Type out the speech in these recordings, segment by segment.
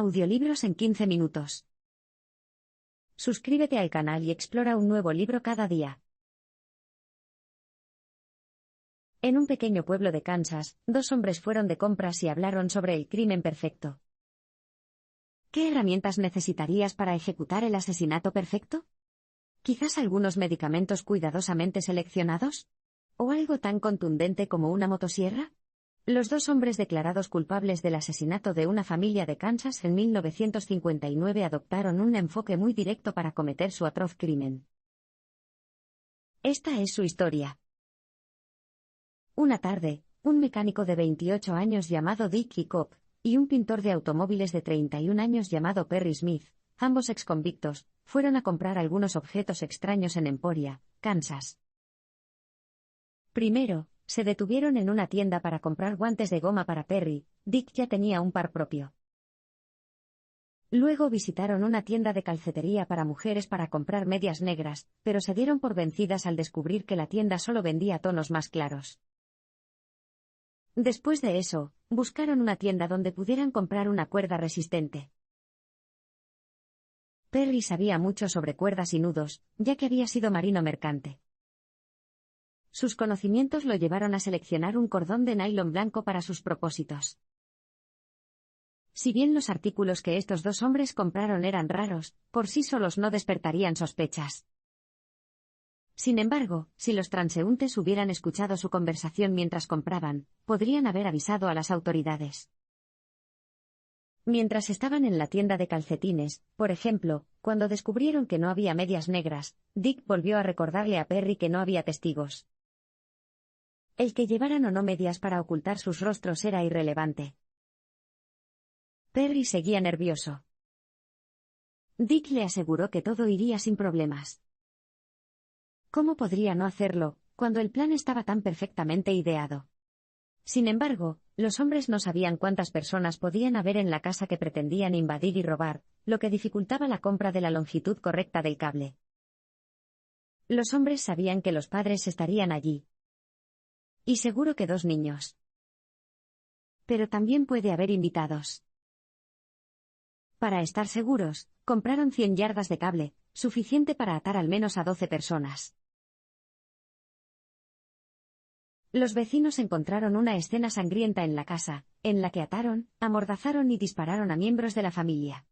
Audiolibros en 15 minutos. Suscríbete al canal y explora un nuevo libro cada día. En un pequeño pueblo de Kansas, dos hombres fueron de compras y hablaron sobre el crimen perfecto. ¿Qué herramientas necesitarías para ejecutar el asesinato perfecto? ¿Quizás algunos medicamentos cuidadosamente seleccionados? ¿O algo tan contundente como una motosierra? Los dos hombres declarados culpables del asesinato de una familia de Kansas en 1959 adoptaron un enfoque muy directo para cometer su atroz crimen. Esta es su historia. Una tarde, un mecánico de 28 años llamado Dickie Cobb, y un pintor de automóviles de 31 años llamado Perry Smith, ambos exconvictos, fueron a comprar algunos objetos extraños en Emporia, Kansas. Primero, se detuvieron en una tienda para comprar guantes de goma para Perry. Dick ya tenía un par propio. Luego visitaron una tienda de calcetería para mujeres para comprar medias negras, pero se dieron por vencidas al descubrir que la tienda solo vendía tonos más claros. Después de eso, buscaron una tienda donde pudieran comprar una cuerda resistente. Perry sabía mucho sobre cuerdas y nudos, ya que había sido marino mercante. Sus conocimientos lo llevaron a seleccionar un cordón de nylon blanco para sus propósitos. Si bien los artículos que estos dos hombres compraron eran raros, por sí solos no despertarían sospechas. Sin embargo, si los transeúntes hubieran escuchado su conversación mientras compraban, podrían haber avisado a las autoridades. Mientras estaban en la tienda de calcetines, por ejemplo, cuando descubrieron que no había medias negras, Dick volvió a recordarle a Perry que no había testigos. El que llevaran o no medias para ocultar sus rostros era irrelevante. Perry seguía nervioso. Dick le aseguró que todo iría sin problemas. ¿Cómo podría no hacerlo, cuando el plan estaba tan perfectamente ideado? Sin embargo, los hombres no sabían cuántas personas podían haber en la casa que pretendían invadir y robar, lo que dificultaba la compra de la longitud correcta del cable. Los hombres sabían que los padres estarían allí. Y seguro que dos niños. Pero también puede haber invitados. Para estar seguros, compraron 100 yardas de cable, suficiente para atar al menos a 12 personas. Los vecinos encontraron una escena sangrienta en la casa, en la que ataron, amordazaron y dispararon a miembros de la familia.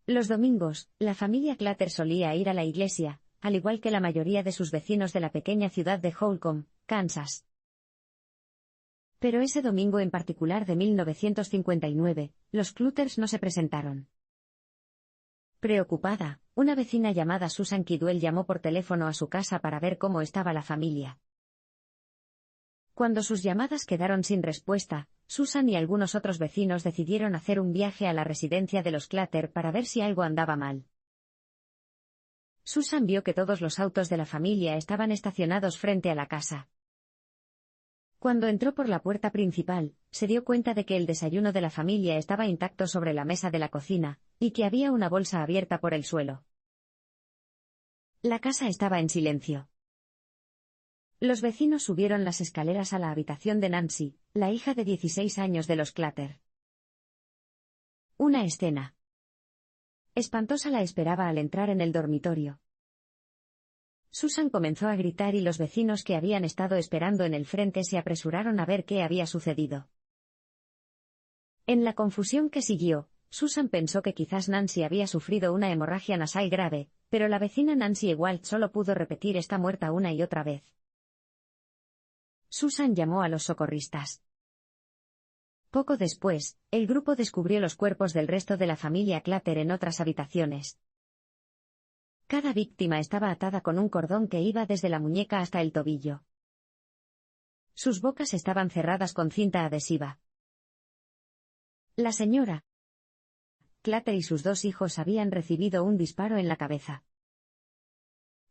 Los domingos, la familia Clatter solía ir a la iglesia, al igual que la mayoría de sus vecinos de la pequeña ciudad de Holcomb, Kansas. Pero ese domingo en particular de 1959, los Clutters no se presentaron. Preocupada, una vecina llamada Susan Kidwell llamó por teléfono a su casa para ver cómo estaba la familia. Cuando sus llamadas quedaron sin respuesta, Susan y algunos otros vecinos decidieron hacer un viaje a la residencia de los Clatter para ver si algo andaba mal. Susan vio que todos los autos de la familia estaban estacionados frente a la casa. Cuando entró por la puerta principal, se dio cuenta de que el desayuno de la familia estaba intacto sobre la mesa de la cocina, y que había una bolsa abierta por el suelo. La casa estaba en silencio. Los vecinos subieron las escaleras a la habitación de Nancy, la hija de 16 años de los Clatter. Una escena espantosa la esperaba al entrar en el dormitorio. Susan comenzó a gritar y los vecinos que habían estado esperando en el frente se apresuraron a ver qué había sucedido. En la confusión que siguió, Susan pensó que quizás Nancy había sufrido una hemorragia nasal grave, pero la vecina Nancy Ewald solo pudo repetir "está muerta" una y otra vez. Susan llamó a los socorristas. Poco después, el grupo descubrió los cuerpos del resto de la familia Clatter en otras habitaciones. Cada víctima estaba atada con un cordón que iba desde la muñeca hasta el tobillo. Sus bocas estaban cerradas con cinta adhesiva. La señora Clatter y sus dos hijos habían recibido un disparo en la cabeza.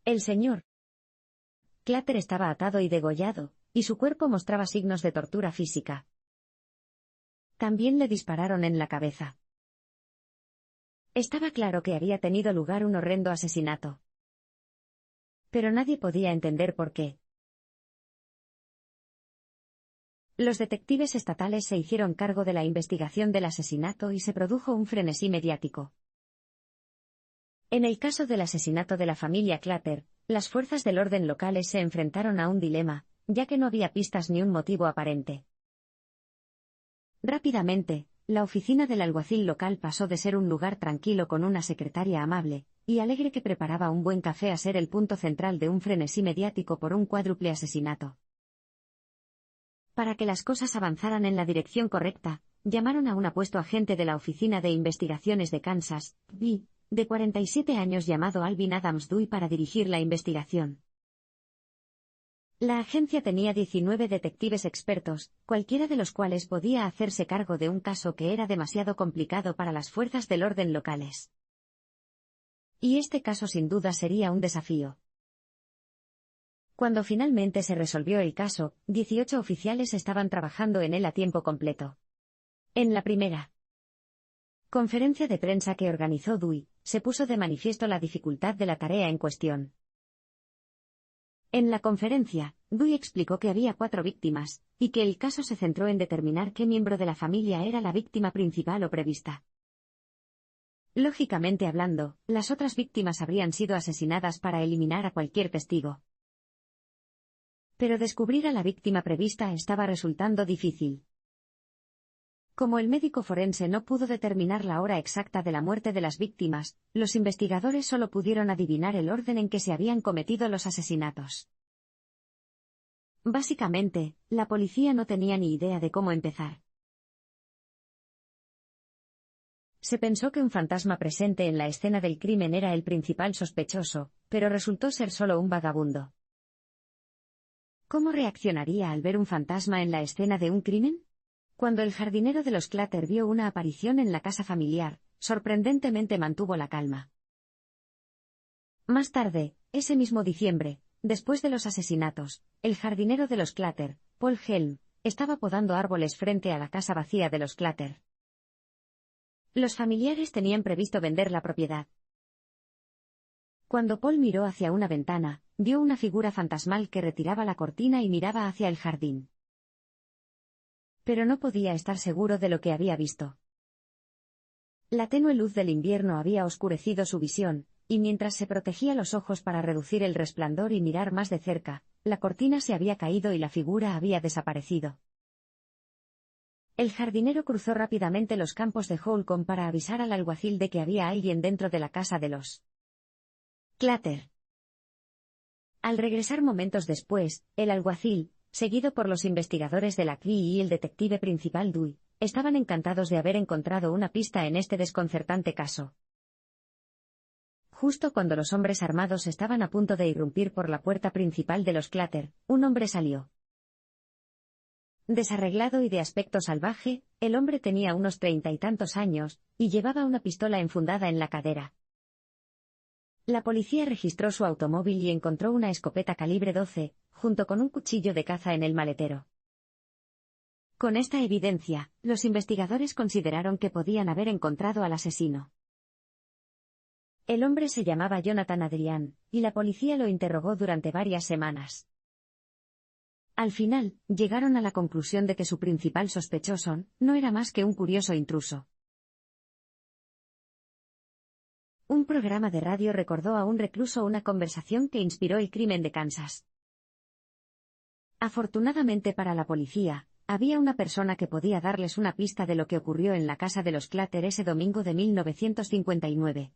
El señor Clatter estaba atado y degollado, y su cuerpo mostraba signos de tortura física. También le dispararon en la cabeza. Estaba claro que había tenido lugar un horrendo asesinato. Pero nadie podía entender por qué. Los detectives estatales se hicieron cargo de la investigación del asesinato y se produjo un frenesí mediático. En el caso del asesinato de la familia Clutter, las fuerzas del orden locales se enfrentaron a un dilema, ya que no había pistas ni un motivo aparente. Rápidamente, la oficina del alguacil local pasó de ser un lugar tranquilo con una secretaria amable y alegre que preparaba un buen café a ser el punto central de un frenesí mediático por un cuádruple asesinato. Para que las cosas avanzaran en la dirección correcta, llamaron a un apuesto agente de la Oficina de Investigaciones de Kansas, FBI, de 47 años llamado Alvin Adams Dewey para dirigir la investigación. La agencia tenía 19 detectives expertos, cualquiera de los cuales podía hacerse cargo de un caso que era demasiado complicado para las fuerzas del orden locales. Y este caso sin duda sería un desafío. Cuando finalmente se resolvió el caso, 18 oficiales estaban trabajando en él a tiempo completo. En la primera conferencia de prensa que organizó Dewey, se puso de manifiesto la dificultad de la tarea en cuestión. En la conferencia, Dewey explicó que había 4 víctimas, y que el caso se centró en determinar qué miembro de la familia era la víctima principal o prevista. Lógicamente hablando, las otras víctimas habrían sido asesinadas para eliminar a cualquier testigo. Pero descubrir a la víctima prevista estaba resultando difícil. Como el médico forense no pudo determinar la hora exacta de la muerte de las víctimas, los investigadores solo pudieron adivinar el orden en que se habían cometido los asesinatos. Básicamente, la policía no tenía ni idea de cómo empezar. Se pensó que un fantasma presente en la escena del crimen era el principal sospechoso, pero resultó ser solo un vagabundo. ¿Cómo reaccionaría al ver un fantasma en la escena de un crimen? Cuando el jardinero de los Clutter vio una aparición en la casa familiar, sorprendentemente mantuvo la calma. Más tarde, ese mismo diciembre, después de los asesinatos, el jardinero de los Clutter, Paul Helm, estaba podando árboles frente a la casa vacía de los Clutter. Los familiares tenían previsto vender la propiedad. Cuando Paul miró hacia una ventana, vio una figura fantasmal que retiraba la cortina y miraba hacia el jardín. Pero no podía estar seguro de lo que había visto. La tenue luz del invierno había oscurecido su visión, y mientras se protegía los ojos para reducir el resplandor y mirar más de cerca, la cortina se había caído y la figura había desaparecido. El jardinero cruzó rápidamente los campos de Holcomb para avisar al alguacil de que había alguien dentro de la casa de los Clutter. Al regresar momentos después, el alguacil, seguido por los investigadores de la FBI y el detective principal Dewey, estaban encantados de haber encontrado una pista en este desconcertante caso. Justo cuando los hombres armados estaban a punto de irrumpir por la puerta principal de los Clutter, un hombre salió. Desarreglado y de aspecto salvaje, el hombre tenía unos 30 y tantos años, y llevaba una pistola enfundada en la cadera. La policía registró su automóvil y encontró una escopeta calibre 12, junto con un cuchillo de caza en el maletero. Con esta evidencia, los investigadores consideraron que podían haber encontrado al asesino. El hombre se llamaba Jonathan Adrian, y la policía lo interrogó durante varias semanas. Al final, llegaron a la conclusión de que su principal sospechoso no era más que un curioso intruso. Un programa de radio recordó a un recluso una conversación que inspiró el crimen de Kansas. Afortunadamente para la policía, había una persona que podía darles una pista de lo que ocurrió en la casa de los Clutter ese domingo de 1959.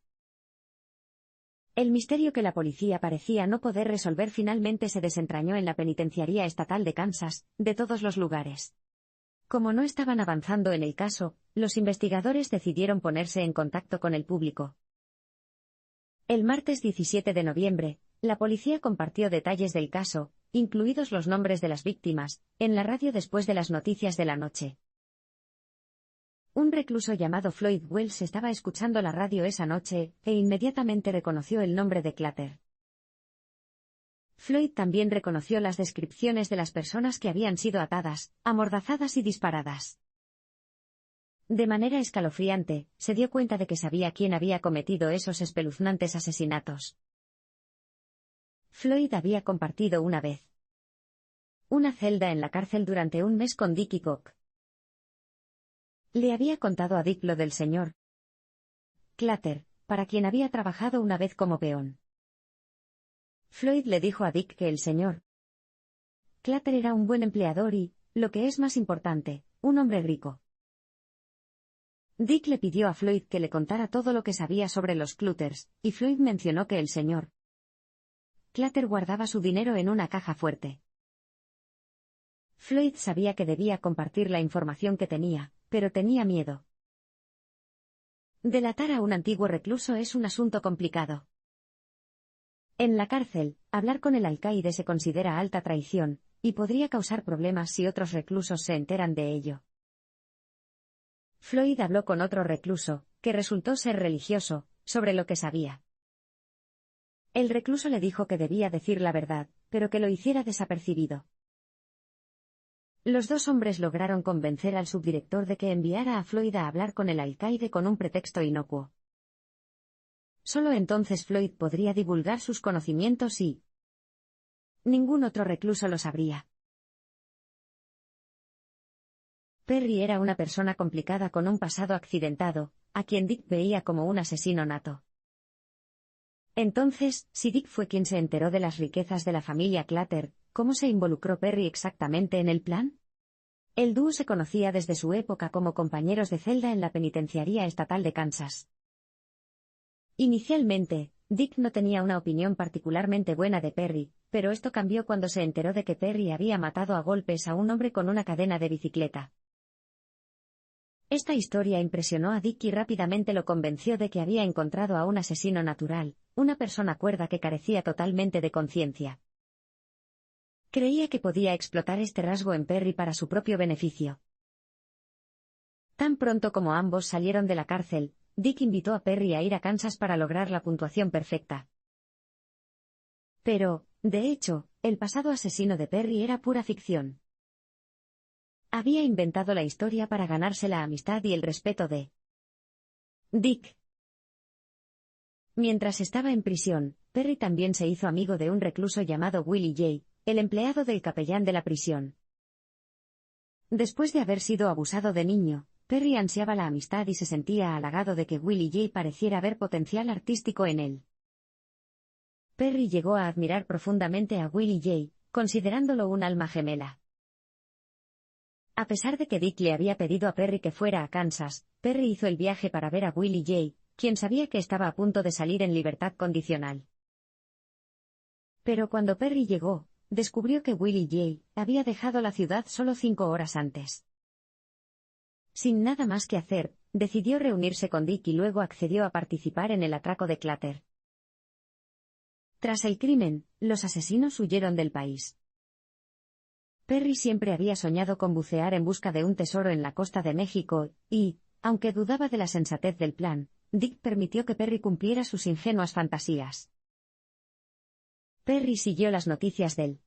El misterio que la policía parecía no poder resolver finalmente se desentrañó en la penitenciaría estatal de Kansas, de todos los lugares. Como no estaban avanzando en el caso, los investigadores decidieron ponerse en contacto con el público. El martes 17 de noviembre, la policía compartió detalles del caso, incluidos los nombres de las víctimas, en la radio después de las noticias de la noche. Un recluso llamado Floyd Wells estaba escuchando la radio esa noche, e inmediatamente reconoció el nombre de Clutter. Floyd también reconoció las descripciones de las personas que habían sido atadas, amordazadas y disparadas. De manera escalofriante, se dio cuenta de que sabía quién había cometido esos espeluznantes asesinatos. Floyd había compartido una vez Una celda en la cárcel durante un mes con Dick y Cook. Le había contado a Dick lo del señor Clutter, para quien había trabajado una vez como peón. Floyd le dijo a Dick que el señor Clutter era un buen empleador y, lo que es más importante, un hombre rico. Dick le pidió a Floyd que le contara todo lo que sabía sobre los Clutters, y Floyd mencionó que el señor Clutter guardaba su dinero en una caja fuerte. Floyd sabía que debía compartir la información que tenía, pero tenía miedo. Delatar a un antiguo recluso es un asunto complicado. En la cárcel, hablar con el alcaide se considera alta traición, y podría causar problemas si otros reclusos se enteran de ello. Floyd habló con otro recluso, que resultó ser religioso, sobre lo que sabía. El recluso le dijo que debía decir la verdad, pero que lo hiciera desapercibido. Los dos hombres lograron convencer al subdirector de que enviara a Floyd a hablar con el alcaide con un pretexto inocuo. Solo entonces Floyd podría divulgar sus conocimientos y ningún otro recluso lo sabría. Perry era una persona complicada con un pasado accidentado, a quien Dick veía como un asesino nato. Entonces, si Dick fue quien se enteró de las riquezas de la familia Clutter, ¿cómo se involucró Perry exactamente en el plan? El dúo se conocía desde su época como compañeros de celda en la penitenciaría estatal de Kansas. Inicialmente, Dick no tenía una opinión particularmente buena de Perry, pero esto cambió cuando se enteró de que Perry había matado a golpes a un hombre con una cadena de bicicleta. Esta historia impresionó a Dick y rápidamente lo convenció de que había encontrado a un asesino natural, una persona cuerda que carecía totalmente de conciencia. Creía que podía explotar este rasgo en Perry para su propio beneficio. Tan pronto como ambos salieron de la cárcel, Dick invitó a Perry a ir a Kansas para lograr la puntuación perfecta. Pero, de hecho, el pasado asesino de Perry era pura ficción. Había inventado la historia para ganarse la amistad y el respeto de Dick. Mientras estaba en prisión, Perry también se hizo amigo de un recluso llamado Willie J., el empleado del capellán de la prisión. Después de haber sido abusado de niño, Perry ansiaba la amistad y se sentía halagado de que Willie J. pareciera ver potencial artístico en él. Perry llegó a admirar profundamente a Willie J., considerándolo un alma gemela. A pesar de que Dick le había pedido a Perry que fuera a Kansas, Perry hizo el viaje para ver a Willie J., quien sabía que estaba a punto de salir en libertad condicional. Pero cuando Perry llegó, descubrió que Willie J. había dejado la ciudad solo 5 horas antes. Sin nada más que hacer, decidió reunirse con Dick y luego accedió a participar en el atraco de Clutter. Tras el crimen, los asesinos huyeron del país. Perry siempre había soñado con bucear en busca de un tesoro en la costa de México, y, aunque dudaba de la sensatez del plan, Dick permitió que Perry cumpliera sus ingenuas fantasías. Perry siguió las noticias del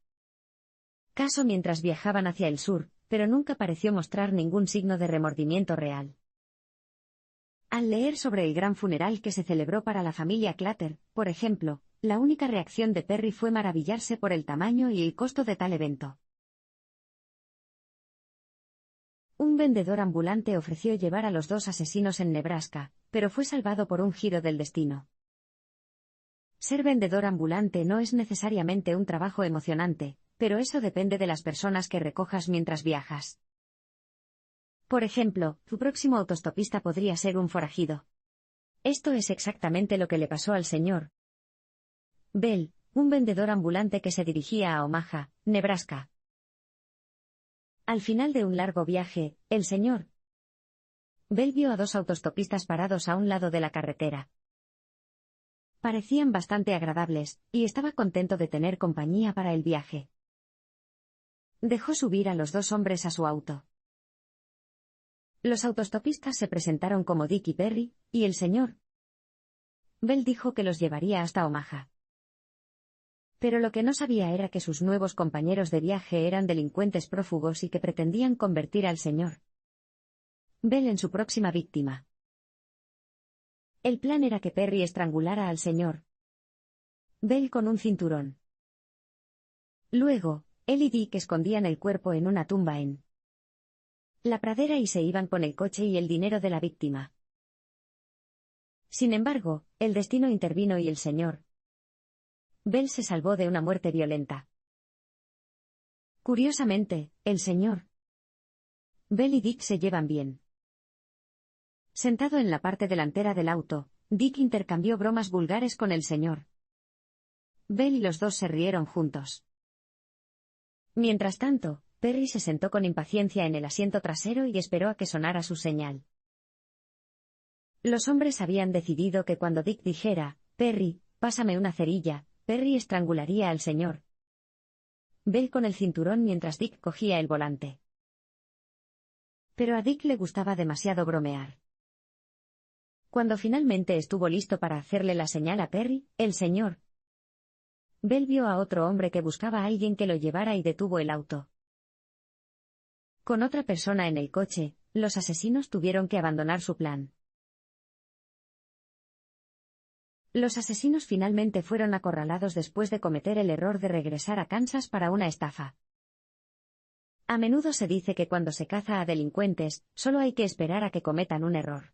caso mientras viajaban hacia el sur, pero nunca pareció mostrar ningún signo de remordimiento real. Al leer sobre el gran funeral que se celebró para la familia Clutter, por ejemplo, la única reacción de Perry fue maravillarse por el tamaño y el costo de tal evento. Un vendedor ambulante ofreció llevar a los dos asesinos en Nebraska, pero fue salvado por un giro del destino. Ser vendedor ambulante no es necesariamente un trabajo emocionante, pero eso depende de las personas que recojas mientras viajas. Por ejemplo, tu próximo autostopista podría ser un forajido. Esto es exactamente lo que le pasó al señor Bell, un vendedor ambulante que se dirigía a Omaha, Nebraska. Al final de un largo viaje, el señor Bell vio a dos autostopistas parados a un lado de la carretera. Parecían bastante agradables, y estaba contento de tener compañía para el viaje. Dejó subir a los dos hombres a su auto. Los autostopistas se presentaron como Dick y Perry, y el señor Bell dijo que los llevaría hasta Omaha. Pero lo que no sabía era que sus nuevos compañeros de viaje eran delincuentes prófugos y que pretendían convertir al señor Bell en su próxima víctima. El plan era que Perry estrangulara al señor Bell con un cinturón. Luego, él y Dick escondían el cuerpo en una tumba en la pradera y se iban con el coche y el dinero de la víctima. Sin embargo, el destino intervino y el Sr. Bell se salvó de una muerte violenta. Curiosamente, el Sr. Bell y Dick se llevan bien. Sentado en la parte delantera del auto, Dick intercambió bromas vulgares con el Sr. Bell y los dos se rieron juntos. Mientras tanto, Perry se sentó con impaciencia en el asiento trasero y esperó a que sonara su señal. Los hombres habían decidido que cuando Dick dijera, «Perry, pásame una cerilla», Perry estrangularía al Sr. Bell con el cinturón mientras Dick cogía el volante. Pero a Dick le gustaba demasiado bromear. Cuando finalmente estuvo listo para hacerle la señal a Perry, el Sr. Bell vio a otro hombre que buscaba a alguien que lo llevara y detuvo el auto. Con otra persona en el coche, los asesinos tuvieron que abandonar su plan. Los asesinos finalmente fueron acorralados después de cometer el error de regresar a Kansas para una estafa. A menudo se dice que cuando se caza a delincuentes, solo hay que esperar a que cometan un error.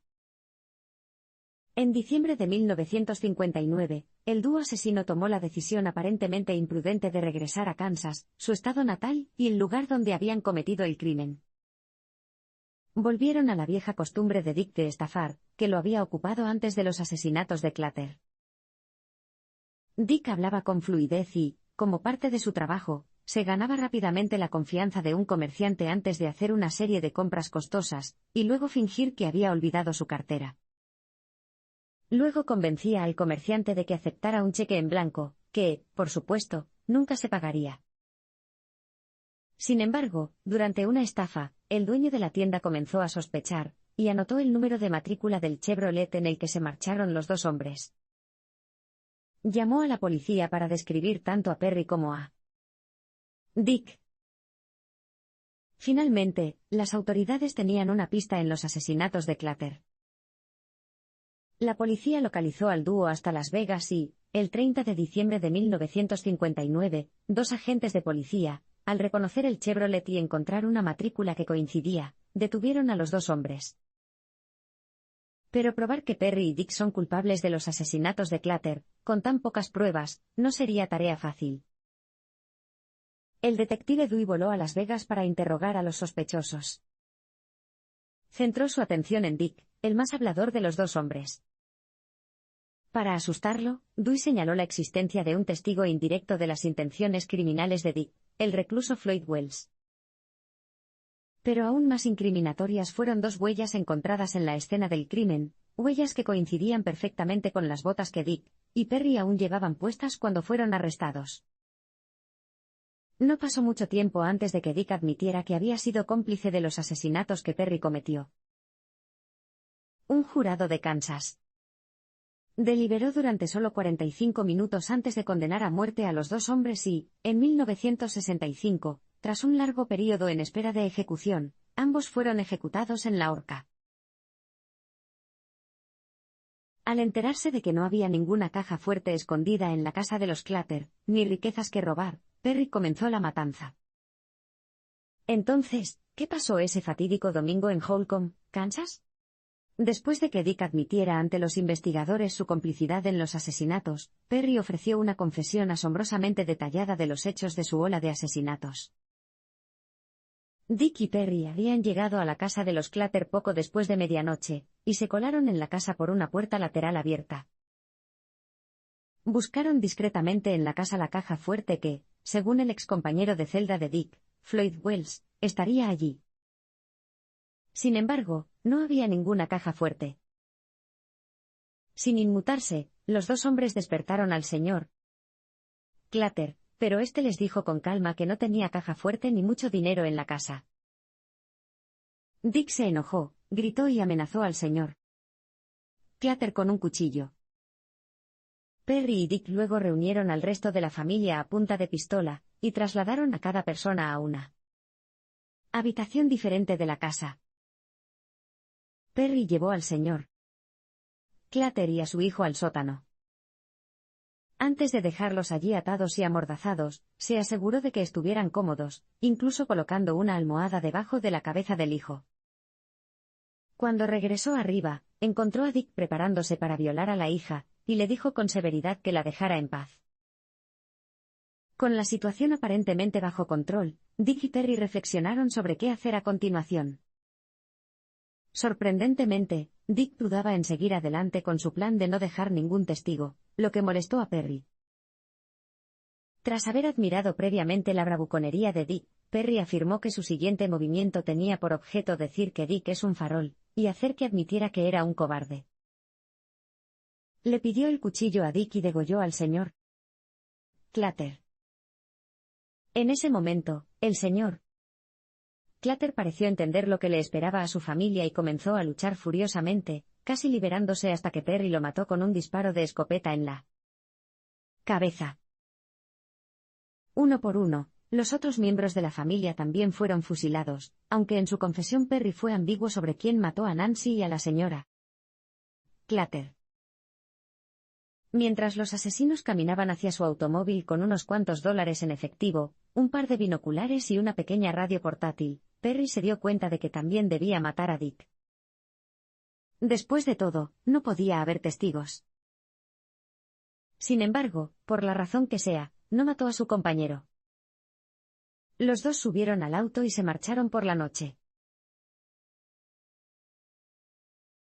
En diciembre de 1959, el dúo asesino tomó la decisión aparentemente imprudente de regresar a Kansas, su estado natal, y el lugar donde habían cometido el crimen. Volvieron a la vieja costumbre de Dick de estafar, que lo había ocupado antes de los asesinatos de Clutter. Dick hablaba con fluidez y, como parte de su trabajo, se ganaba rápidamente la confianza de un comerciante antes de hacer una serie de compras costosas, y luego fingir que había olvidado su cartera. Luego convencía al comerciante de que aceptara un cheque en blanco, que, por supuesto, nunca se pagaría. Sin embargo, durante una estafa, el dueño de la tienda comenzó a sospechar, y anotó el número de matrícula del Chevrolet en el que se marcharon los dos hombres. Llamó a la policía para describir tanto a Perry como a Dick. Finalmente, las autoridades tenían una pista en los asesinatos de Clutter. La policía localizó al dúo hasta Las Vegas y, el 30 de diciembre de 1959, dos agentes de policía, al reconocer el Chevrolet y encontrar una matrícula que coincidía, detuvieron a los dos hombres. Pero probar que Perry y Dick son culpables de los asesinatos de Clutter, con tan pocas pruebas, no sería tarea fácil. El detective Dewey voló a Las Vegas para interrogar a los sospechosos. Centró su atención en Dick, el más hablador de los dos hombres. Para asustarlo, Dewey señaló la existencia de un testigo indirecto de las intenciones criminales de Dick, el recluso Floyd Wells. Pero aún más incriminatorias fueron dos huellas encontradas en la escena del crimen, huellas que coincidían perfectamente con las botas que Dick y Perry aún llevaban puestas cuando fueron arrestados. No pasó mucho tiempo antes de que Dick admitiera que había sido cómplice de los asesinatos que Perry cometió. Un jurado de Kansas deliberó durante solo 45 minutos antes de condenar a muerte a los dos hombres y, en 1965, tras un largo período en espera de ejecución, ambos fueron ejecutados en la horca. Al enterarse de que no había ninguna caja fuerte escondida en la casa de los Clutter, ni riquezas que robar, Perry comenzó la matanza. Entonces, ¿qué pasó ese fatídico domingo en Holcomb, Kansas? Después de que Dick admitiera ante los investigadores su complicidad en los asesinatos, Perry ofreció una confesión asombrosamente detallada de los hechos de su ola de asesinatos. Dick y Perry habían llegado a la casa de los Clutter poco después de medianoche, y se colaron en la casa por una puerta lateral abierta. Buscaron discretamente en la casa la caja fuerte que, según el excompañero de celda de Dick, Floyd Wells, estaría allí. Sin embargo, no había ninguna caja fuerte. Sin inmutarse, los dos hombres despertaron al señor Clutter, pero éste les dijo con calma que no tenía caja fuerte ni mucho dinero en la casa. Dick se enojó, gritó y amenazó al señor Clutter con un cuchillo. Perry y Dick luego reunieron al resto de la familia a punta de pistola, y trasladaron a cada persona a una habitación diferente de la casa. Perry llevó al señor Clutter y a su hijo al sótano. Antes de dejarlos allí atados y amordazados, se aseguró de que estuvieran cómodos, incluso colocando una almohada debajo de la cabeza del hijo. Cuando regresó arriba, encontró a Dick preparándose para violar a la hija, y le dijo con severidad que la dejara en paz. Con la situación aparentemente bajo control, Dick y Perry reflexionaron sobre qué hacer a continuación. Sorprendentemente, Dick dudaba en seguir adelante con su plan de no dejar ningún testigo, lo que molestó a Perry. Tras haber admirado previamente la bravuconería de Dick, Perry afirmó que su siguiente movimiento tenía por objeto decir que Dick es un farol, y hacer que admitiera que era un cobarde. Le pidió el cuchillo a Dick y degolló al señor Clutter. En ese momento, el señor Clutter pareció entender lo que le esperaba a su familia y comenzó a luchar furiosamente, casi liberándose hasta que Perry lo mató con un disparo de escopeta en la cabeza. Uno por uno, los otros miembros de la familia también fueron fusilados, aunque en su confesión Perry fue ambiguo sobre quién mató a Nancy y a la señora Clutter. Mientras los asesinos caminaban hacia su automóvil con unos cuantos dólares en efectivo, un par de binoculares y una pequeña radio portátil, Perry se dio cuenta de que también debía matar a Dick. Después de todo, no podía haber testigos. Sin embargo, por la razón que sea, no mató a su compañero. Los dos subieron al auto y se marcharon por la noche.